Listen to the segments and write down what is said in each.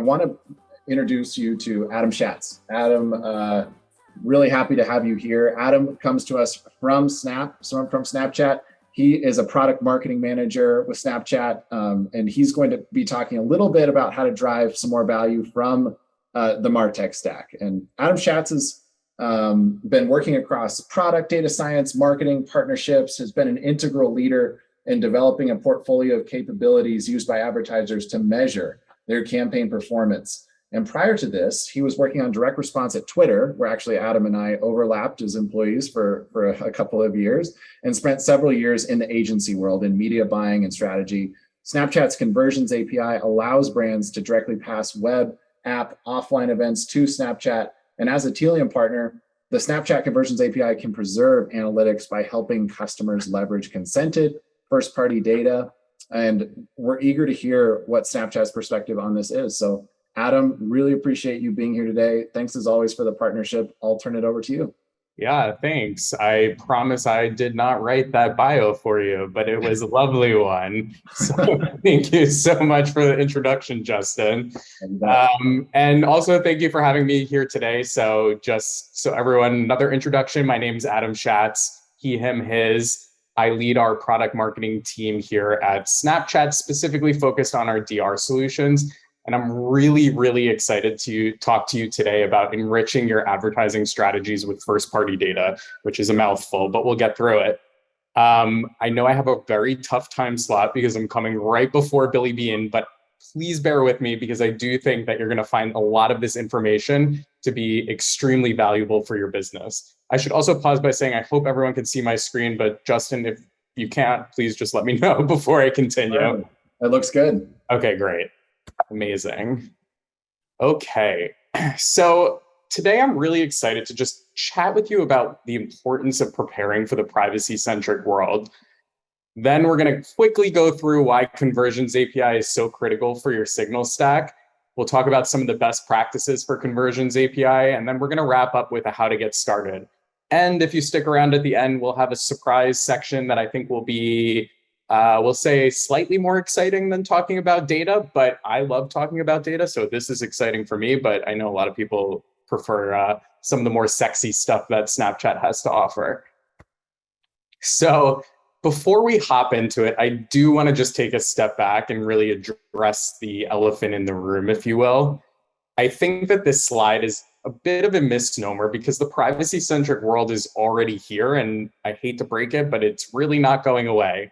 want to introduce you to Adam Schatz. Adam, really happy to have you here. Adam comes to us from Snapchat. He is a product marketing manager with Snapchat, and he's going to be talking a little bit about how to drive some more value from the MarTech stack. And Adam Schatz has been working across product, data science, marketing, partnerships, has been an integral leader in developing a portfolio of capabilities used by advertisers to measure their campaign performance. And prior to this, he was working on direct response at Twitter, where actually Adam and I overlapped as employees for a couple of years, and spent several years in the agency world in media buying and strategy. Snapchat's Conversions API allows brands to directly pass web, app, offline events to Snapchat. And as a Telium partner, the Snapchat Conversions API can preserve analytics by helping customers leverage consented first-party data. And we're eager to hear what Snapchat's perspective on this is. So Adam, really appreciate you being here today. Thanks as always for the partnership. I'll turn it over to you. Yeah, thanks. I promise I did not write that bio for you, but it was a lovely one. So thank you so much for the introduction, Justin. And also thank you for having me here today. So just so everyone, another introduction. My name is Adam Schatz, he, him, his. I lead our product marketing team here at Snapchat, specifically focused on our DR solutions. And I'm really, really excited to talk to you today about enriching your advertising strategies with first-party data, which is a mouthful, but we'll get through it. I know I have a very tough time slot because I'm coming right before Billy Bean, but please bear with me because I do think that you're going to find a lot of this information to be extremely valuable for your business. I should also pause by saying I hope everyone can see my screen, but Justin, if you can't, please just let me know before I continue. That looks good. Okay, great. Amazing. Okay, so today I'm really excited to just chat with you about the importance of preparing for the privacy-centric world. Then we're going to quickly go through why Conversions API is so critical for your signal stack. We'll talk about some of the best practices for Conversions API, and then we're going to wrap up with a how to get started. And if you stick around at the end, we'll have a surprise section that I think will be we'll say slightly more exciting than talking about data, but I love talking about data, so this is exciting for me, but I know a lot of people prefer some of the more sexy stuff that Snapchat has to offer. So before we hop into it, I do want to just take a step back and really address the elephant in the room, if you will. I think that this slide is a bit of a misnomer because the privacy-centric world is already here, and I hate to break it, but it's really not going away.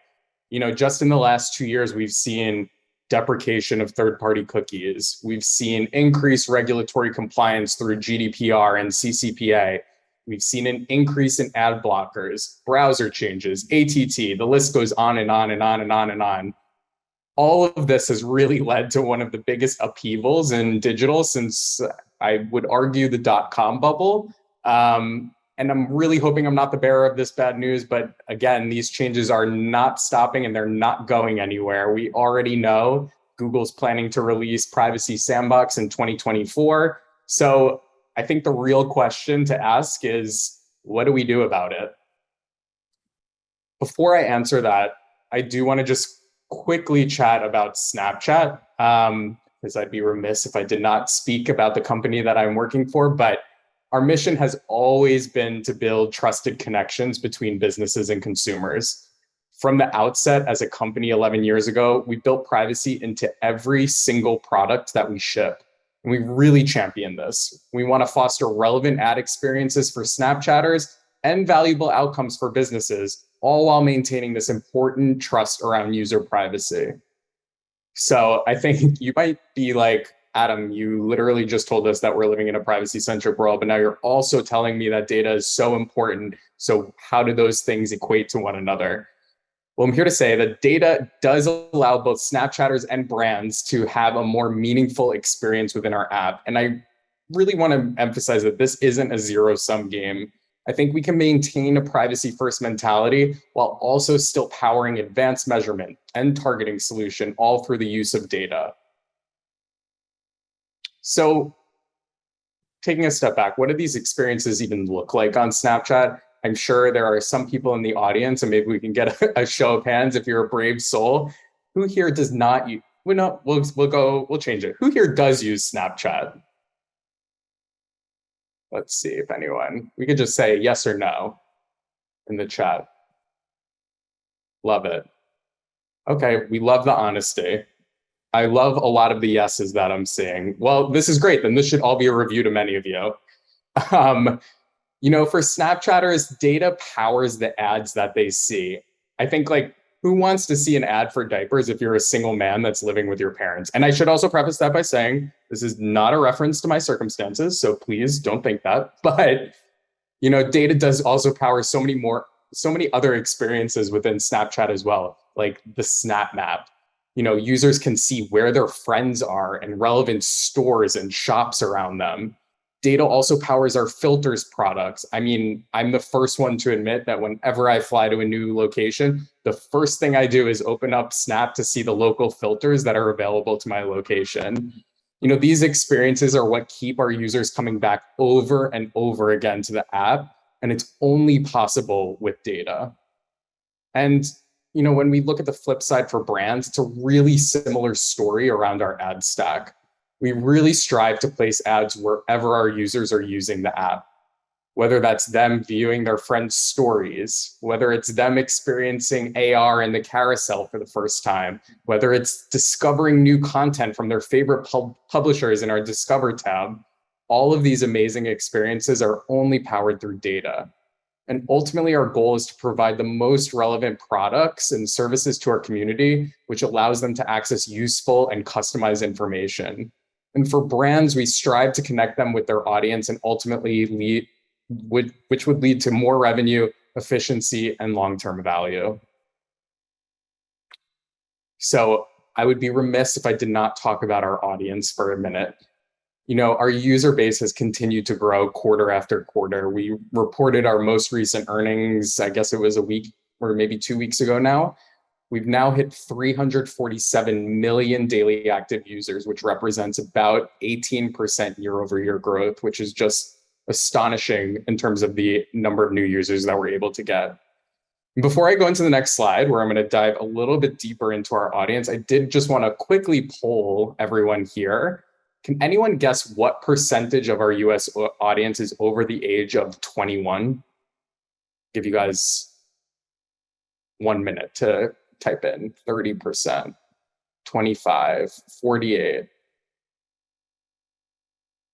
You know, just in the last 2 years, we've seen deprecation of third-party cookies. We've seen increased regulatory compliance through GDPR and CCPA. We've seen an increase in ad blockers, browser changes, ATT, the list goes on and on and on and on and on. All of this has really led to one of the biggest upheavals in digital since I would argue the dot-com bubble. And I'm really hoping I'm not the bearer of this bad news, but again, these changes are not stopping and they're not going anywhere. We already know Google's planning to release Privacy Sandbox in 2024. So I think the real question to ask is, what do we do about it? Before I answer that, I do want to just quickly chat about Snapchat, because I'd be remiss if I did not speak about the company that I'm working for, but our mission has always been to build trusted connections between businesses and consumers. From the outset, as a company 11 years ago, we built privacy into every single product that we ship. And we really champion this. We want to foster relevant ad experiences for Snapchatters and valuable outcomes for businesses, all while maintaining this important trust around user privacy. So I think you might be like, Adam, you literally just told us that we're living in a privacy-centric world, but now you're also telling me that data is so important. So how do those things equate to one another? Well, I'm here to say that data does allow both Snapchatters and brands to have a more meaningful experience within our app. And I really want to emphasize that this isn't a zero-sum game. I think we can maintain a privacy-first mentality while also still powering advanced measurement and targeting solution, all through the use of data. So taking a step back, what do these experiences even look like on Snapchat? I'm sure there are some people in the audience, and maybe we can get a show of hands if you're a brave soul, who here does not we know we'll change it. Who here does use Snapchat? Let's see if anyone. We could just say yes or no in the chat. Love it. Okay, we love the honesty. I love a lot of the yeses that I'm seeing. Well, this is great. Then this should all be a review to many of you. Um, for Snapchatters, data powers the ads that they see. I think like who wants to see an ad for diapers if you're a single man that's living with your parents? And I should also preface that by saying this is not a reference to my circumstances, so please don't think that. But data does also power so many other experiences within Snapchat as well, like the Snap Map. Users can see where their friends are and relevant stores and shops around them. Data also powers our filters products. I mean, I'm the first one to admit that whenever I fly to a new location, the first thing I do is open up Snap to see the local filters that are available to my location. These experiences are what keep our users coming back over and over again to the app, and it's only possible with data. And when we look at the flip side for brands, it's a really similar story around our ad stack. We really strive to place ads wherever our users are using the app, whether that's them viewing their friends' stories, whether it's them experiencing AR in the carousel for the first time, whether it's discovering new content from their favorite publishers in our Discover tab. All of these amazing experiences are only powered through data. And ultimately, our goal is to provide the most relevant products and services to our community, which allows them to access useful and customized information. And for brands, we strive to connect them with their audience and ultimately which would lead to more revenue, efficiency, and long-term value. So I would be remiss if I did not talk about our audience for a minute. Our user base has continued to grow quarter after quarter. We reported our most recent earnings, I guess it was a week or maybe 2 weeks ago now. We've now hit 347 million daily active users, which represents about 18% year-over-year growth, which is just astonishing in terms of the number of new users that we're able to get. Before I go into the next slide, where I'm going to dive a little bit deeper into our audience, I did just want to quickly poll everyone here. Can anyone guess what percentage of our US audience is over the age of 21? Give you guys 1 minute to type in 30%, 25, 48.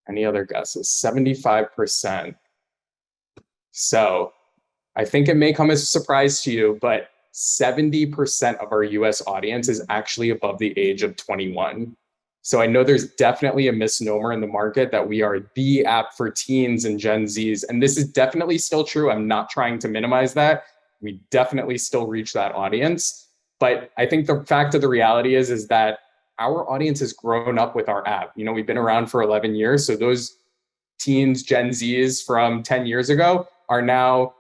Any other guesses? 75%. So I think it may come as a surprise to you, but 70% of our US audience is actually above the age of 21. So I know there's definitely a misnomer in the market that we are the app for teens and Gen Zs. And this is definitely still true. I'm not trying to minimize that. We definitely still reach that audience. But I think the fact of the reality is that our audience has grown up with our app. We've been around for 11 years. So those teens, Gen Zs from 10 years ago are now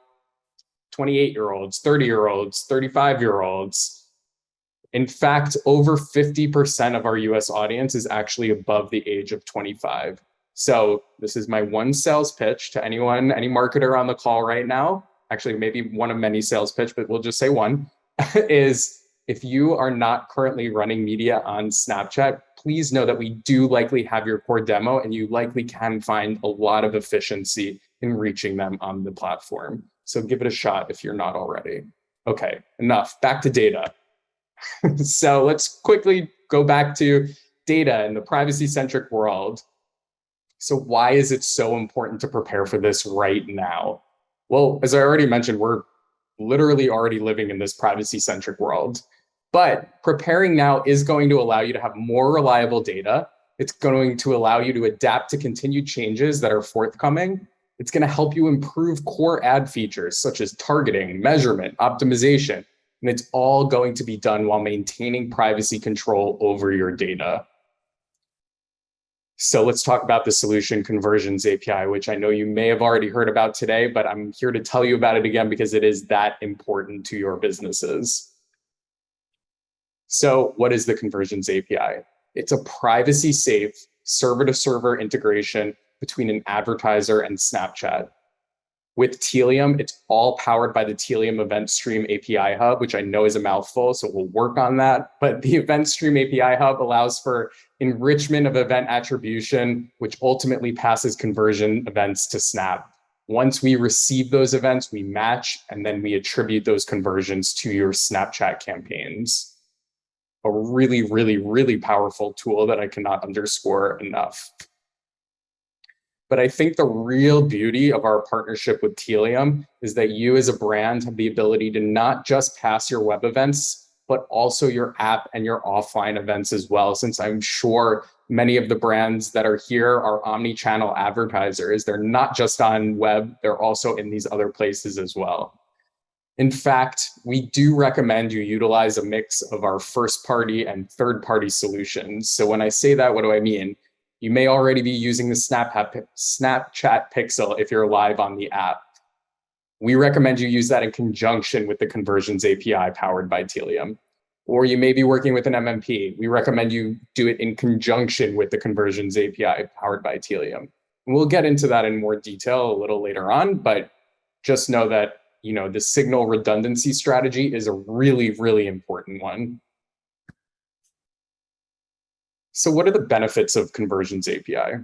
28-year-olds, 30-year-olds, 35-year-olds. In fact, over 50% of our US audience is actually above the age of 25. So this is my one sales pitch to anyone, any marketer on the call right now. Actually, maybe one of many sales pitch, but we'll just say one, is if you are not currently running media on Snapchat, please know that we do likely have your core demo and you likely can find a lot of efficiency in reaching them on the platform. So give it a shot if you're not already. Okay, enough. Back to data. So let's quickly go back to data in the privacy-centric world. So why is it so important to prepare for this right now? Well, as I already mentioned, we're literally already living in this privacy-centric world. But preparing now is going to allow you to have more reliable data. It's going to allow you to adapt to continued changes that are forthcoming. It's going to help you improve core ad features such as targeting, measurement, optimization. And it's all going to be done while maintaining privacy control over your data. So let's talk about the solution Conversions API, which I know you may have already heard about today, but I'm here to tell you about it again because it is that important to your businesses. So what is the Conversions API? It's a privacy-safe server-to-server integration between an advertiser and Snapchat. With Telium, it's all powered by the Telium Event Stream API Hub, which I know is a mouthful, so we'll work on that. But the Event Stream API Hub allows for enrichment of event attribution, which ultimately passes conversion events to Snap. Once we receive those events, we match, and then we attribute those conversions to your Snapchat campaigns. A really, really, really powerful tool that I cannot underscore enough. But I think the real beauty of our partnership with Telium is that you as a brand have the ability to not just pass your web events, but also your app and your offline events as well, since I'm sure many of the brands that are here are omni-channel advertisers. They're not just on web, they're also in these other places as well. In fact, we do recommend you utilize a mix of our first-party and third-party solutions. So when I say that, what do I mean? You may already be using the Snapchat Pixel if you're live on the app. We recommend you use that in conjunction with the Conversions API powered by Telium. Or you may be working with an MMP. We recommend you do it in conjunction with the Conversions API powered by Telium. And we'll get into that in more detail a little later on, but just know that the signal redundancy strategy is a really, really important one. So what are the benefits of Conversions API?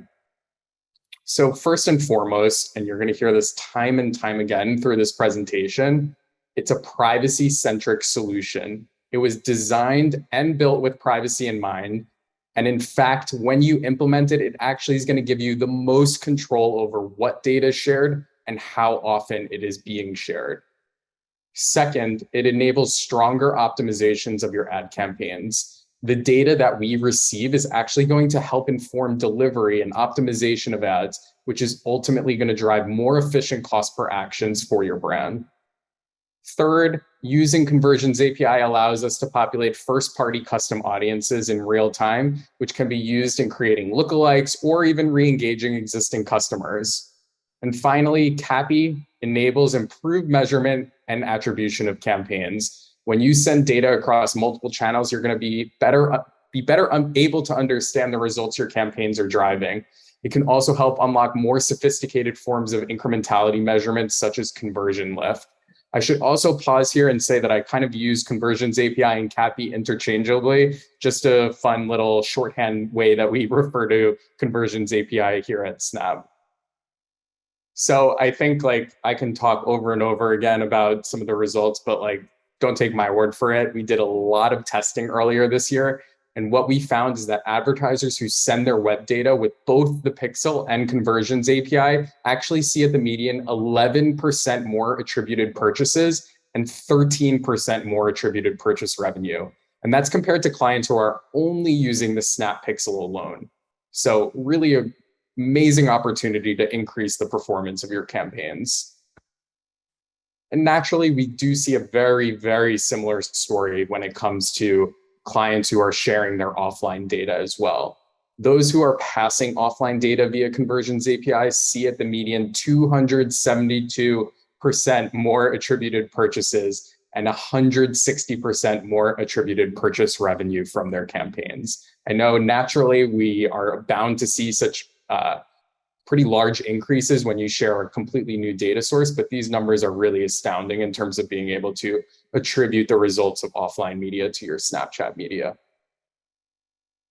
So first and foremost, and you're going to hear this time and time again through this presentation, it's a privacy-centric solution. It was designed and built with privacy in mind. And in fact, when you implement it, it actually is going to give you the most control over what data is shared and how often it is being shared. Second, it enables stronger optimizations of your ad campaigns. The data that we receive is actually going to help inform delivery and optimization of ads, which is ultimately going to drive more efficient cost per actions for your brand. Third, using Conversions API allows us to populate first-party custom audiences in real time, which can be used in creating lookalikes or even re-engaging existing customers. And finally, CAPI enables improved measurement and attribution of campaigns. When you send data across multiple channels, you're going to be better able to understand the results your campaigns are driving. It can also help unlock more sophisticated forms of incrementality measurements, such as conversion lift. I should also pause here and say that I kind of use Conversions API and CAPI interchangeably, just a fun little shorthand way that we refer to Conversions API here at Snap. So I think I can talk over and over again about some of the results, but don't take my word for it. We did a lot of testing earlier this year. And what we found is that advertisers who send their web data with both the Pixel and Conversions API actually see at the median 11% more attributed purchases and 13% more attributed purchase revenue. And that's compared to clients who are only using the Snap Pixel alone. So really an amazing opportunity to increase the performance of your campaigns. And naturally, we do see a very, very similar story when it comes to clients who are sharing their offline data as well. Those who are passing offline data via Conversions API see at the median 272% more attributed purchases and 160% more attributed purchase revenue from their campaigns. I know naturally we are bound to see such pretty large increases when you share a completely new data source, but these numbers are really astounding in terms of being able to attribute the results of offline media to your Snapchat media.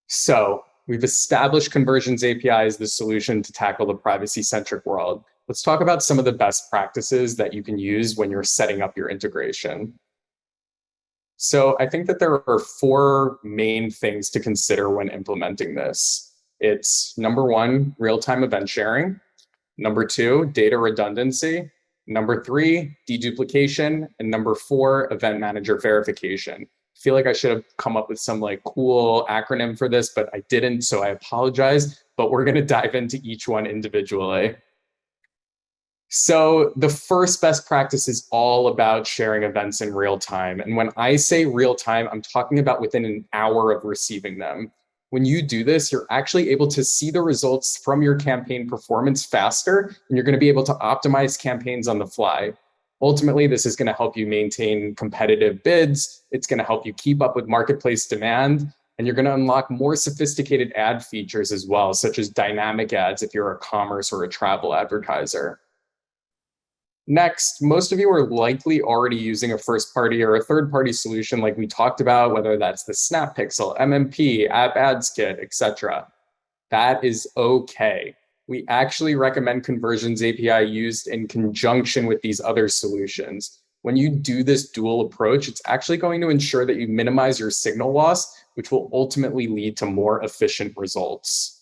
So we've established Conversions API as the solution to tackle the privacy-centric world. Let's talk about some of the best practices that you can use when you're setting up your integration. So I think that there are 4 main things to consider when implementing this. It's number 1, real-time event sharing. Number 2, data redundancy. Number 3, deduplication. And number 4, event manager verification. I feel like I should have come up with some cool acronym for this, but I didn't, so I apologize. But we're going to dive into each one individually. So the first best practice is all about sharing events in real time. And when I say real time, I'm talking about within an hour of receiving them. When you do this, you're actually able to see the results from your campaign performance faster, and you're going to be able to optimize campaigns on the fly. Ultimately, this is going to help you maintain competitive bids. It's going to help you keep up with marketplace demand, and you're going to unlock more sophisticated ad features as well, such as dynamic ads if you're a commerce or a travel advertiser. Next, most of you are likely already using a first party or a third party solution like we talked about, whether that's the Snap Pixel, MMP, App Ads Kit, etc. That is okay. We actually recommend Conversions API used in conjunction with these other solutions. When you do this dual approach, it's actually going to ensure that you minimize your signal loss, which will ultimately lead to more efficient results.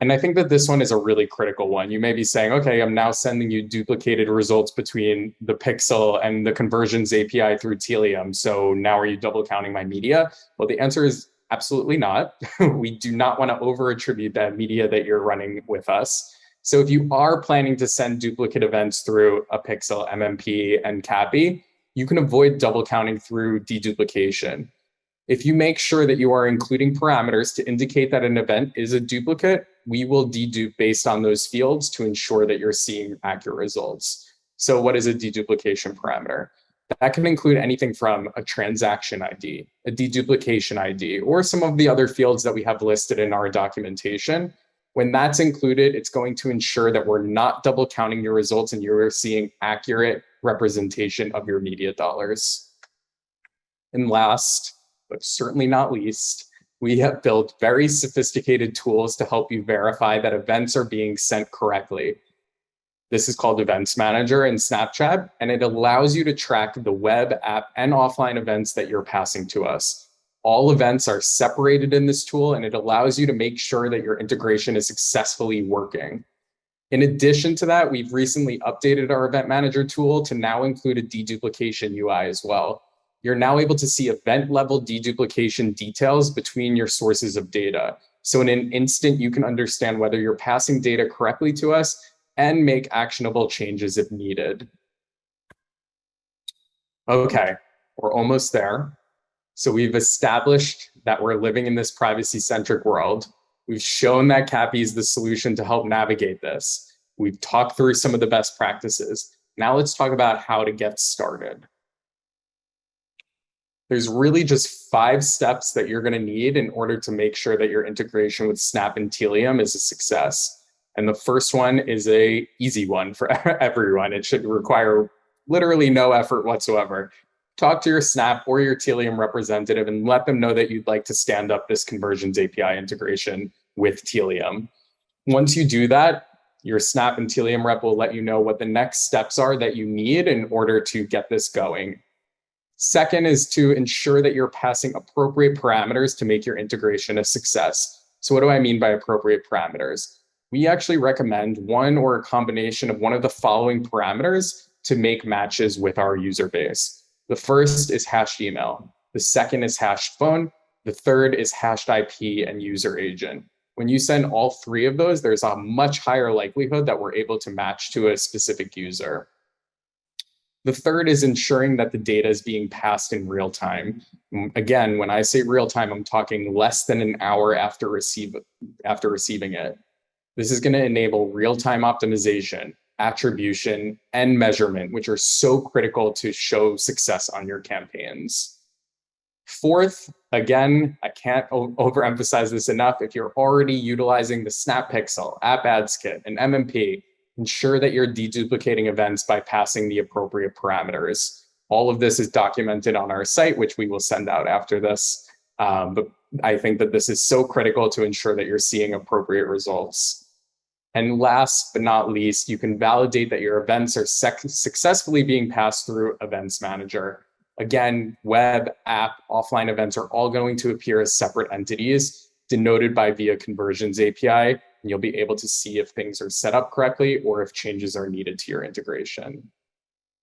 And I think that this one is a really critical one. You may be saying, okay, I'm now sending you duplicated results between the Pixel and the Conversions API through Telium. So now are you double counting my media? Well, the answer is absolutely not. We do not want to over attribute that media that you're running with us. So if you are planning to send duplicate events through a Pixel, MMP, and CAPI, you can avoid double counting through deduplication. If you make sure that you are including parameters to indicate that an event is a duplicate, we will dedupe based on those fields to ensure that you're seeing accurate results. So what is a deduplication parameter? That can include anything from a transaction ID, a deduplication ID, or some of the other fields that we have listed in our documentation. When that's included, it's going to ensure that we're not double counting your results and you're seeing accurate representation of your media dollars. And last, but certainly not least, we have built very sophisticated tools to help you verify that events are being sent correctly. This is called Events Manager in Snapchat, and it allows you to track the web, app, and offline events that you're passing to us. All events are separated in this tool, and it allows you to make sure that your integration is successfully working. In addition to that, we've recently updated our Event Manager tool to now include a deduplication UI as well. You're now able to see event-level deduplication details between your sources of data. So in an instant, you can understand whether you're passing data correctly to us and make actionable changes if needed. Okay, we're almost there. So we've established that we're living in this privacy-centric world. We've shown that CAPI is the solution to help navigate this. We've talked through some of the best practices. Now let's talk about how to get started. There's really just 5 steps that you're going to need in order to make sure that your integration with Snap and Telium is a success. And the first one is an easy one for everyone. It should require literally no effort whatsoever. Talk to your Snap or your Telium representative and let them know that you'd like to stand up this Conversions API integration with Telium. Once you do that, your Snap and Telium rep will let you know what the next steps are that you need in order to get this going. Second is to ensure that you're passing appropriate parameters to make your integration a success. So what do I mean by appropriate parameters? We actually recommend one or a combination of one of the following parameters to make matches with our user base. The first is hashed email. The second is hashed phone. The third is hashed IP and user agent. When you send all 3 of those, there's a much higher likelihood that we're able to match to a specific user. The third is ensuring that the data is being passed in real time. Again, when I say real time, I'm talking less than an hour after receiving it. This is going to enable real-time optimization, attribution, and measurement, which are so critical to show success on your campaigns. Fourth, again, I can't overemphasize this enough. If you're already utilizing the Snap Pixel, App Ads Kit, and MMP, ensure that you're deduplicating events by passing the appropriate parameters. All of this is documented on our site, which we will send out after this. But I think that this is so critical to ensure that you're seeing appropriate results. And last but not least, you can validate that your events are successfully being passed through Events Manager. Again, web, app, offline events are all going to appear as separate entities denoted by via Conversions API. And you'll be able to see if things are set up correctly or if changes are needed to your integration.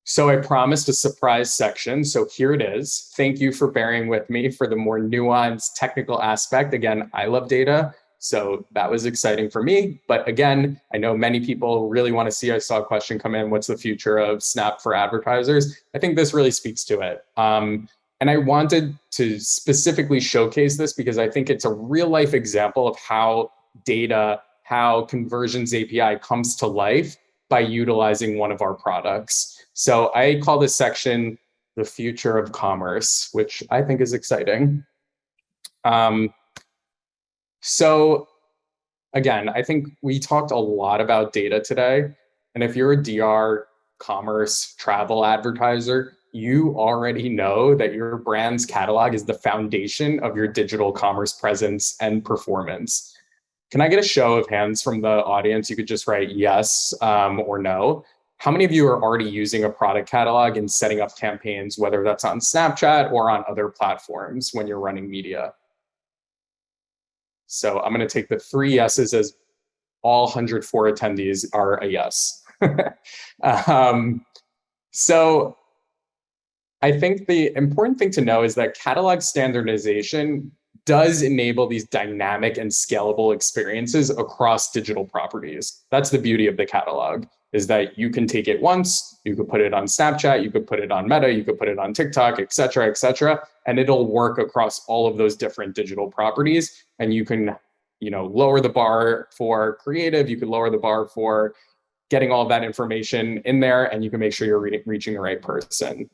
So I promised a surprise section. So here it is. Thank you for bearing with me for the more nuanced technical aspect. Again, I love data. So that was exciting for me. But again, I know many people really want to see, I saw a question come in, what's the future of Snap for advertisers? I think this really speaks to it. And I wanted to specifically showcase this because I think it's a real life example of how data, how Conversions API comes to life by utilizing one of our products. So I call this section the future of commerce, which I think is exciting. So again, I think we talked a lot about data today. And if you're a DR, commerce travel advertiser, you already know that your brand's catalog is the foundation of your digital commerce presence and performance. Can I get a show of hands from the audience? You could just write yes or no. How many of you are already using a product catalog and setting up campaigns, whether that's on Snapchat or on other platforms when you're running media? So I'm going to take the 3 yeses as all 104 attendees are a yes. So I think the important thing to know is that catalog standardization does enable these dynamic and scalable experiences across digital properties. That's the beauty of the catalog, is that you can take it once, you could put it on Snapchat, you could put it on Meta, you could put it on TikTok, et cetera, and it'll work across all of those different digital properties. And you can, lower the bar for creative, you can lower the bar for getting all that information in there, and you can make sure you're reaching the right person.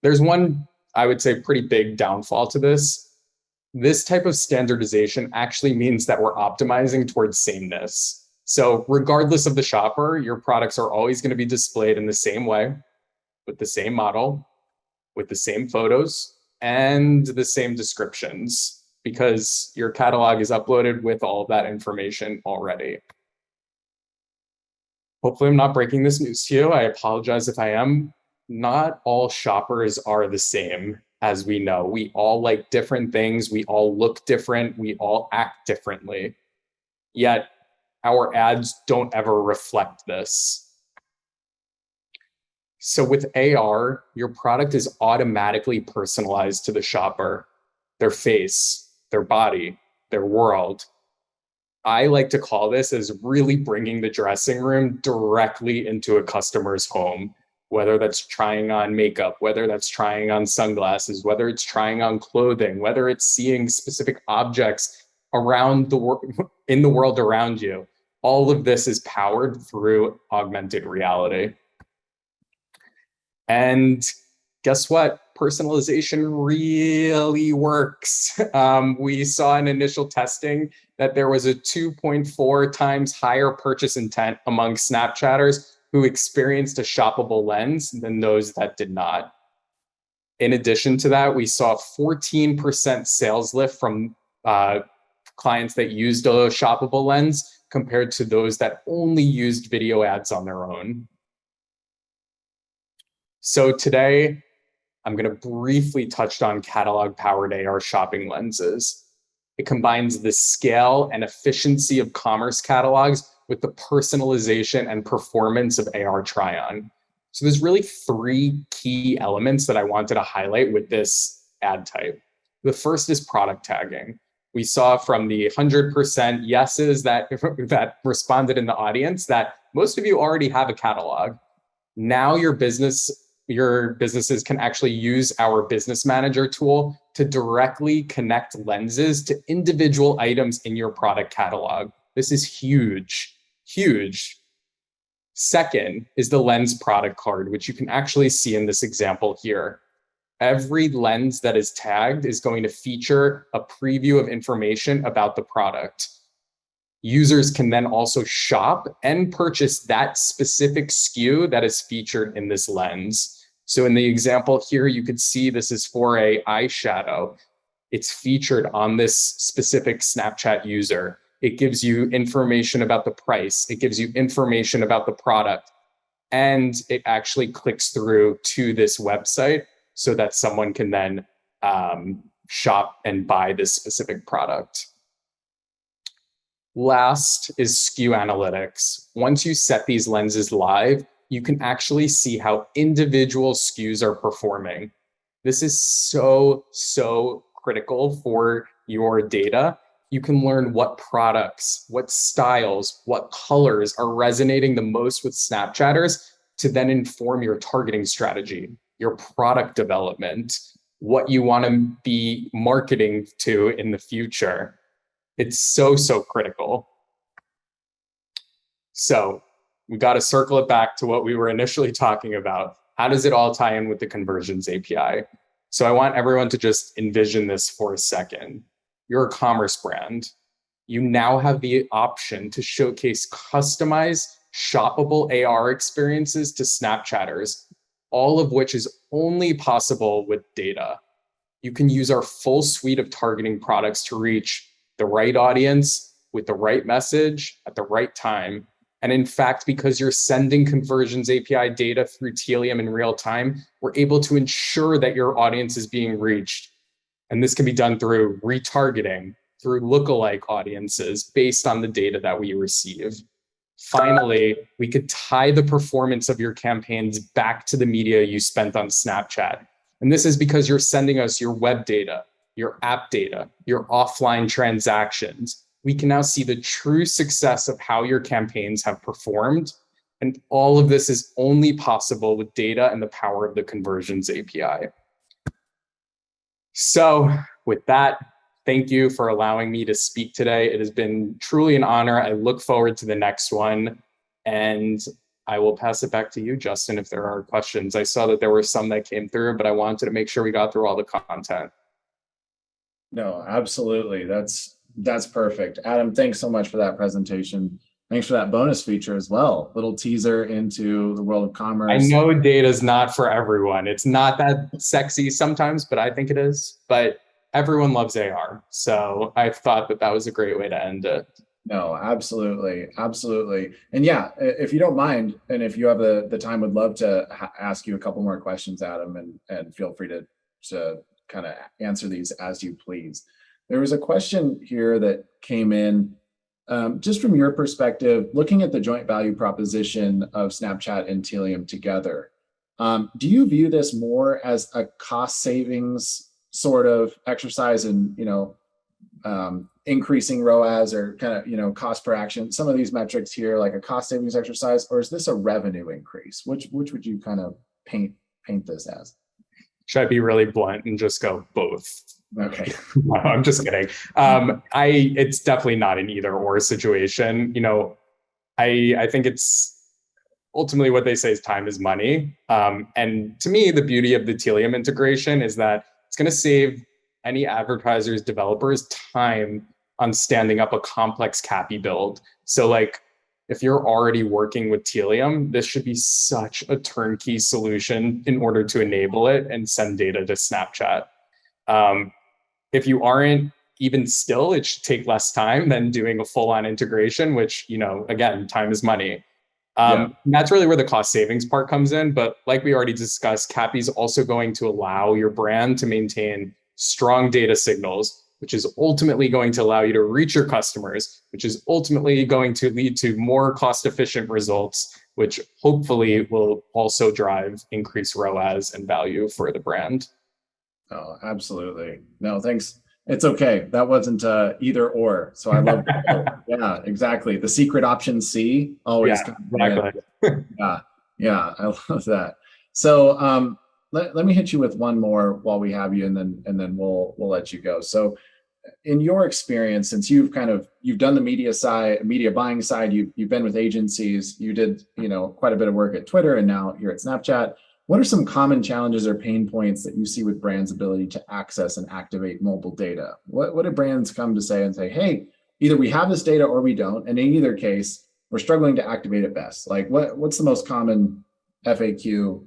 There's one, I would say, pretty big downfall to this. This type of standardization actually means that we're optimizing towards sameness. So regardless of the shopper, your products are always going to be displayed in the same way, with the same model, with the same photos, and the same descriptions, because your catalog is uploaded with all of that information already. Hopefully I'm not breaking this news to you. I apologize if I am. Not all shoppers are the same, as we know. We all like different things. We all look different. We all act differently. Yet our ads don't ever reflect this. So with AR, your product is automatically personalized to the shopper, their face, their body, their world. I like to call this as really bringing the dressing room directly into a customer's home, whether that's trying on makeup, whether that's trying on sunglasses, whether it's trying on clothing, whether it's seeing specific objects around in the world around you. All of this is powered through augmented reality. And guess what? Personalization really works. We saw in initial testing that there was a 2.4 times higher purchase intent among Snapchatters who experienced a shoppable lens than those that did not. In addition to that, we saw 14% sales lift from clients that used a shoppable lens compared to those that only used video ads on their own. So today, I'm going to briefly touch on catalog-powered AR shopping lenses. It combines the scale and efficiency of commerce catalogs with the personalization and performance of AR try-on. So there's really 3 key elements that I wanted to highlight with this ad type. The first is product tagging. We saw from the 100% yeses that responded in the audience that most of you already have a catalog. Now your businesses can actually use our business manager tool to directly connect lenses to individual items in your product catalog. This is huge, huge. Second is the lens product card, which you can actually see in this example here. Every lens that is tagged is going to feature a preview of information about the product. Users can then also shop and purchase that specific SKU that is featured in this lens. So in the example here, you could see this is for an eyeshadow. It's featured on this specific Snapchat user. It gives you information about the price. It gives you information about the product. And it actually clicks through to this website so that someone can then shop and buy this specific product. Last is SKU analytics. Once you set these lenses live, you can actually see how individual SKUs are performing. This is so critical for your data. You can learn what products, what styles, what colors are resonating the most with Snapchatters to then inform your targeting strategy, your product development, what you want to be marketing to in the future. It's so critical. So we got to circle it back to what we were initially talking about. How does it all tie in with the Conversions API? So I want everyone to just envision this for a second. You're a commerce brand. You now have the option to showcase customized shoppable AR experiences to Snapchatters, all of which is only possible with data. You can use our full suite of targeting products to reach the right audience with the right message at the right time. And in fact, because you're sending conversions API data through Telium in real time, we're able to ensure that your audience is being reached. And this can be done through retargeting, through lookalike audiences based on the data that we receive. Finally, we could tie the performance of your campaigns back to the media you spent on Snapchat. And this is because you're sending us your web data, your app data, your offline transactions. We can now see the true success of how your campaigns have performed. And all of this is only possible with data and the power of the Conversions API. So with that, thank you for allowing me to speak today. It has been truly an honor. I look forward to the next one. And I will pass it back to you, Justin, if there are questions. I saw that there were some that came through, but I wanted to make sure we got through all the content. No, absolutely. That's perfect. Adam, thanks so much for that presentation. Thanks for that bonus feature as well. Little teaser into the world of commerce. I know data is not for everyone. It's not that sexy sometimes, but I think it is. But everyone loves AR. So I thought that was a great way to end it. No, absolutely. Absolutely. And yeah, if you don't mind, and if you have the time, would love to ask you a couple more questions, Adam, and feel free to kind of answer these as you please. There was a question here that came in, just from your perspective, looking at the joint value proposition of Snapchat and Telium together. Do you view this more as a cost savings sort of exercise in, increasing ROAS or kind of, cost per action, some of these metrics here, like a cost savings exercise, or is this a revenue increase? Which would you kind of paint this as? Should I be really blunt and just go both? Okay. No, I'm just kidding. It's definitely not an either or situation. I think it's ultimately what they say is time is money. And to me, the beauty of the Telium integration is that it's going to save any advertisers, developers time on standing up a complex CAPI build. So if you're already working with Telium, this should be such a turnkey solution in order to enable it and send data to Snapchat. If you aren't, even still, it should take less time than doing a full-on integration, which, again, time is money. That's really where the cost savings part comes in. But like we already discussed, CAPI is also going to allow your brand to maintain strong data signals, which is ultimately going to allow you to reach your customers, which is ultimately going to lead to more cost-efficient results, which hopefully will also drive increased ROAS and value for the brand. Oh, absolutely. No, thanks. It's okay. That wasn't either or. So I love that. Yeah, exactly. The secret option C always. Yeah, exactly. Yeah, I love that. So let me hit you with one more while we have you, and then we'll let you go. So in your experience, since you've done the media buying side, you've been with agencies, you did quite a bit of work at Twitter, and now you're at Snapchat. What are some common challenges or pain points that you see with brands' ability to access and activate mobile data? What do brands come to say and say, hey, either we have this data or we don't, and in either case, we're struggling to activate it best? Like what's the most common FAQ,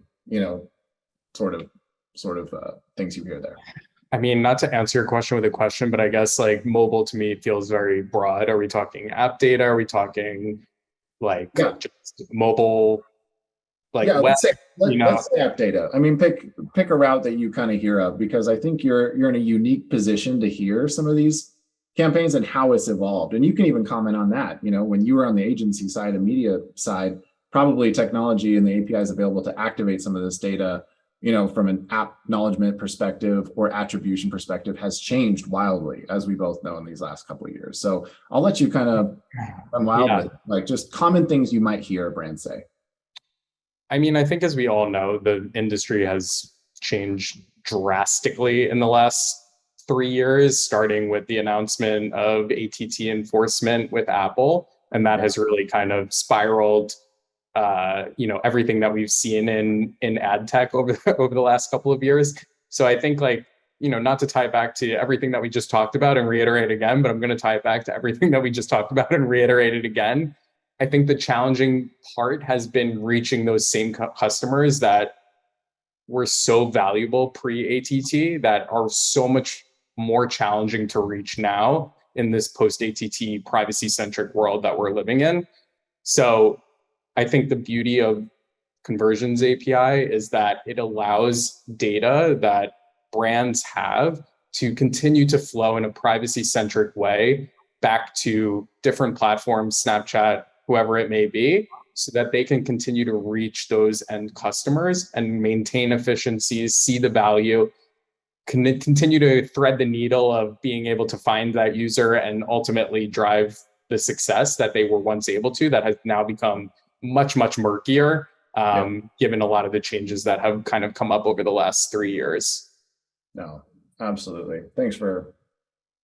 sort of things you hear there? I mean, not to answer your question with a question, but I guess mobile to me feels very broad. Are we talking app data? Are we talking just mobile? Let's say app data. I mean, pick a route that you kind of hear of, because I think you're in a unique position to hear some of these campaigns and how it's evolved. And you can even comment on that. When you were on the agency side and media side, probably technology and the APIs available to activate some of this data, from an acknowledgement perspective or attribution perspective, has changed wildly, as we both know, in these last couple of years. So I'll let you kind of run wild with just common things you might hear a brand say. I mean, I think as we all know, the industry has changed drastically in the last 3 years, starting with the announcement of ATT enforcement with Apple. And that has really kind of spiraled, everything that we've seen in ad tech over the last couple of years. So I think not to tie it back to everything that we just talked about and reiterate again, but I'm going to tie it back to everything that we just talked about and reiterate it again. I think the challenging part has been reaching those same customers that were so valuable pre-ATT that are so much more challenging to reach now in this post-ATT privacy-centric world that we're living in. So I think the beauty of Conversions API is that it allows data that brands have to continue to flow in a privacy-centric way back to different platforms, Snapchat, whoever it may be, so that they can continue to reach those end customers and maintain efficiencies, see the value, continue to thread the needle of being able to find that user and ultimately drive the success that they were once able to, that has now become much, much murkier, given a lot of the changes that have kind of come up over the last 3 years. No, absolutely. Thanks for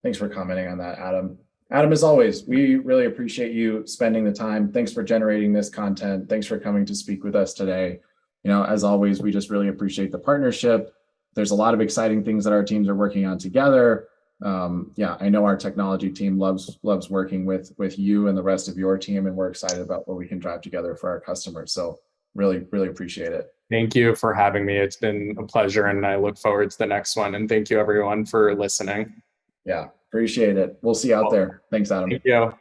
commenting on that, Adam. Adam, as always, we really appreciate you spending the time. Thanks for generating this content. Thanks for coming to speak with us today. As always, we just really appreciate the partnership. There's a lot of exciting things that our teams are working on together. I know our technology team loves working with you and the rest of your team, and we're excited about what we can drive together for our customers. So really, really appreciate it. Thank you for having me. It's been a pleasure, and I look forward to the next one. And thank you, everyone, for listening. Yeah, appreciate it. We'll see you out there. Thanks, Adam. Thank you.